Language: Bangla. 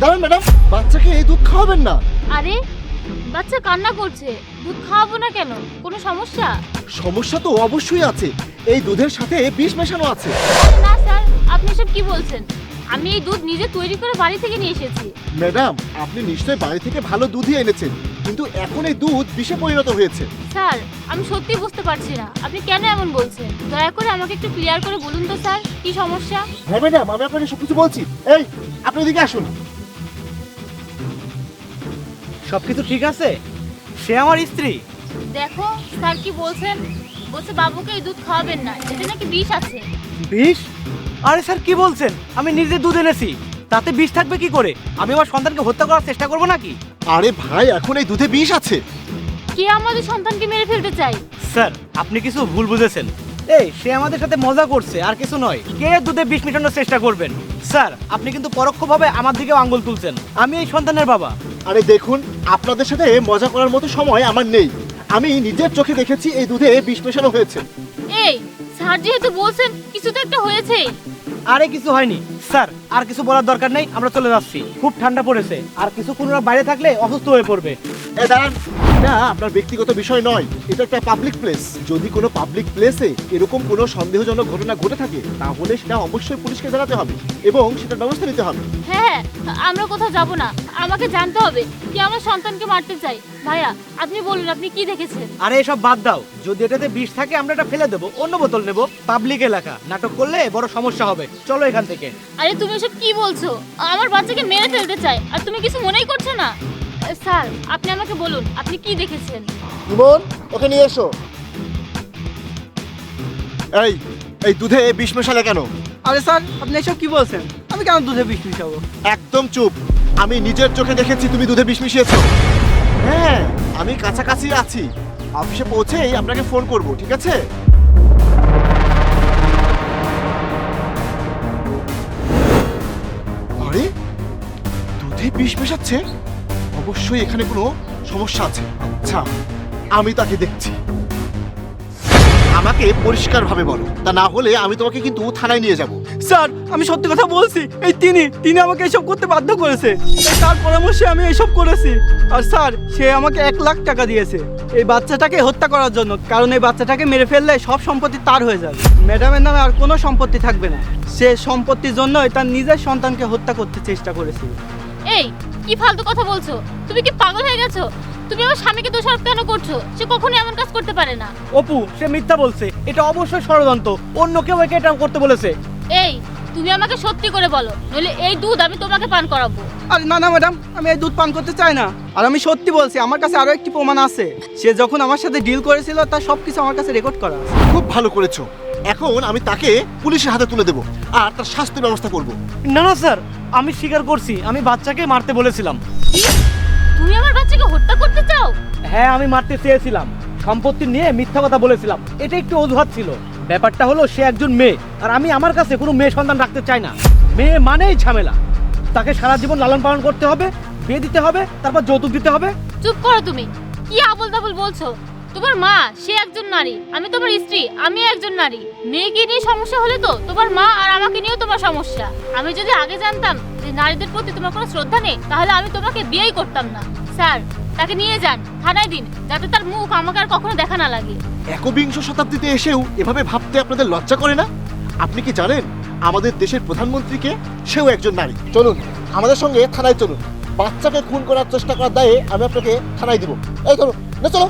দাঁড়ান ম্যাডাম, বাচ্চাকে এই দুধ খাওয়াবেন না। আরে বাচ্চা কান্না করছে, দুধ খাওয়াবো না কেন? কোনো সমস্যা? সমস্যা তো অবশ্যই আছে, এই দুধের সাথে বিষ মেশানো আছে। না স্যার, আপনি এসব কি বলছেন? আমি এই দুধ নিজে তৈরি করে বাড়ি থেকে নিয়ে এসেছি। ম্যাডাম, আপনি নিশ্চয়ই বাড়ি থেকে ভালো দুধই এনেছেন, কিন্তু এখন এই দুধ বিষে পরিণত হয়েছে। স্যার, আমি সত্যি বুঝতে পারছি না আপনি কেন এমন বলছেন। দয়া করে আমাকে একটু ক্লিয়ার করে বলুন তো স্যার, কি সমস্যা? হ্যাঁ ম্যাডাম, আমি আপনাকে সবকিছু বলছি। এই, আপনি এদিকে আসুন। সবকিছু ঠিক আছে? সে আমার স্ত্রী। দেখো স্যার কি বলছেন, বলছে বাবুকে এই দুধ খাওয়াবেন না, এতে নাকি বিষ আছে। বিষ? আরে স্যার কি বলছেন? আমি নিজে দুধ এনেছি, তাতে বিষ থাকবে কি করে? আমি আমার সন্তানকে হত্যা করার চেষ্টা করব নাকি? আরে ভাই, এখন এই দুধে বিষ আছে। কে আমাদের সন্তানকে মেরে ফেলতে চায়? স্যার আপনি কিছু ভুল বুঝেছেন। এই সে আমাদের সাথে মজা করছে, আর কিছু নয়। কে দুধে বিষ মেশানোর চেষ্টা করবেন? স্যার আপনি কিন্তু পরোক্ষভাবে আমার দিকেও আঙ্গুল তুলছেন। আমি এই সন্তানের বাবা। আরে দেখুন, আপনাদের সাথে মজা করার মতো সময় আমার নেই। আমি নিজের চোখে দেখেছি এই দুধে বিষ মেশানো হয়েছে। এই স্যার যেহেতু বলছেন কিছু তো একটা হয়েছে। আরে কিছু হয়নি স্যার, আর কিছু বলার দরকার নেই, আমরা চলে যাচ্ছি। খুব ঠান্ডা পড়েছে, আর কিছুক্ষণ ওরা বাইরে থাকলে অসুস্থ হয়ে পড়বে। এ দাঁড়ান, এটা আপনার ব্যক্তিগত বিষয় নয়, এটা একটা পাবলিক প্লেস। যদি কোনো পাবলিক প্লেসে এরকম কোনো সন্দেহজনক ঘটনা ঘটে থাকে, তাহলে সেটা অবশ্যই পুলিশকে জানাতে হবে এবং সেটার ব্যবস্থা নিতে হবে। হ্যাঁ, আমরা কোথাও যাব না, আমাকে জানতে হবে কে আমার সন্তানকে মারতে চায়। ভাইয়া আপনি বলুন, আপনি কি দেখেছেন? আরে এসব বাদ দাও, যদি এটাতে বিষ থাকে আমরা এটা ফেলে দেবো, অন্য বোতল নেব। পাবলিক এলাকা, নাটক করলে বড় সমস্যা হবে। চলো এখান থেকে। আরে তুমি এসব কি বলছো? আমার বাচ্চাকে মেরে ফেলতে চায় আর তুমি কিছু মনেই করছো না? স্যার আপনি আমাকে বলুন, আপনি কি দেখেছেন? ইমন, ওকে নিয়ে এসো। এই এই দুধে বিষ মেশালে কেন? আরে স্যার, আপনি এসব কি বলছেন? আমি কেন দুধে বিষ মিশাবো? একদম চুপ। আমি নিজের চোখে দেখেছি তুমি দুধে বিষ মিশিয়েছো। হ্যাঁ, আমি কাছাকাছি আছি। অফিসে পৌঁছেই আপনাকে ফোন করব, ঠিক আছে? আরে দুধে বিষ মেশাচ্ছে, অবশ্যই এখানে কোনো সমস্যা আছে। আচ্ছা, আমি তাকে দেখছি। আমাকে পরিষ্কারভাবে বলো, তা না হলে আমি তোমাকে কিন্তু থানায় নিয়ে যাব। স্যার, আমি সত্যি কথা বলছি। এই তিনি আমাকে এসব করতে বাধ্য করেছে। তার পরামর্শে আমি এসব করেছি। আর স্যার, সে আমাকে 1,00,000 টাকা দিয়েছে এই বাচ্চাটাকে হত্যা করার জন্য, কারণ এই বাচ্চাটাকে মেরে ফেললে সব সম্পত্তি তার হয়ে যাবে। ম্যাডামের নামে আর কোনো সম্পত্তি থাকবে না। সে সম্পত্তির জন্যই তার নিজের সন্তানকে হত্যা করতে চেষ্টা করেছিল। এই কি ফালতু কথা বলছো? তুমি কি পাগল হয়ে গেছো? তুমি আমার স্বামীকে দোষারোপ কেন করছো? সে কখনো এমন কাজ করতে পারে না। অপু, সে মিথ্যা বলছে। এটা অবশ্যই ষড়যন্ত্র, অন্য কেউ একে এটা করতে বলেছে। এই তুমি আমাকে সত্যি করে বলো, নইলে এই দুধ আমি তোমাকে পান করাবো। আরে না না ম্যাডাম, আমি এই দুধ পান করতে চাই না। আর আমি সত্যি বলছি, আমার কাছে আরো একটি প্রমাণ আছে। সে যখন আমার সাথে ডিল করেছিল তার সবকিছু আমার কাছে রেকর্ড করা আছে। খুব ভালো করেছো। এখন আমি তাকে পুলিশের হাতে তুলে দেব আর তার শাস্তির ব্যবস্থা করব। না না স্যার, আমি স্বীকার করছি, আমি বাচ্চাকে মারতে বলেছিলাম। কি? তুমি আমার বাচ্চাকে হত্যা করতে চাও? হ্যাঁ, আমি মারতে চেয়েছিলাম। সম্পত্তি নিয়ে মিথ্যা কথা বলেছিলাম, এটা একটু অজুহাত ছিল। ব্যাপারটা হলো সে একজন মেয়ে, আর আমি আমার কাছে কোনো মেয়ে সন্তান রাখতে চাই না। মেয়ে মানেই ঝামেলা। তাকে সারা জীবন লালন পালন করতে হবে, বিয়ে দিতে হবে, তারপর যৌতুক দিতে হবে। চুপ করো তুমি, কি আবল তাবল বলছো? তোমার মা সে একজন নারী, আমি তোমার স্ত্রী, আমি একজন নারী। মেয়েকে নিয়ে সমস্যা হলে তো তোমার মা আর আমাকে নিয়েও তোমার সমস্যা। আমি যদি আগে জানতাম যে নারীদের প্রতি তোমার কোনো শ্রদ্ধা নেই, তাহলে আমি তোমাকে বিয়েই করতাম না। স্যার, তাকে নিয়ে যান, থানায় দিন, যাতে তার মুখ আমাকে আর কখনো দেখা না লাগে। একবিংশ শতাব্দীতে এসেও এভাবে ভাবতে আপনাদের লজ্জা করে না? আপনি কি জানেন আমাদের দেশের প্রধানমন্ত্রীকে? সেও একজন নারী। চলুন আমাদের সঙ্গে থানায় চলুন। বাচ্চাকে খুন করার চেষ্টা করার দায়ে আমি আপনাকে থানায় দিব। এই চলুন না, চলো।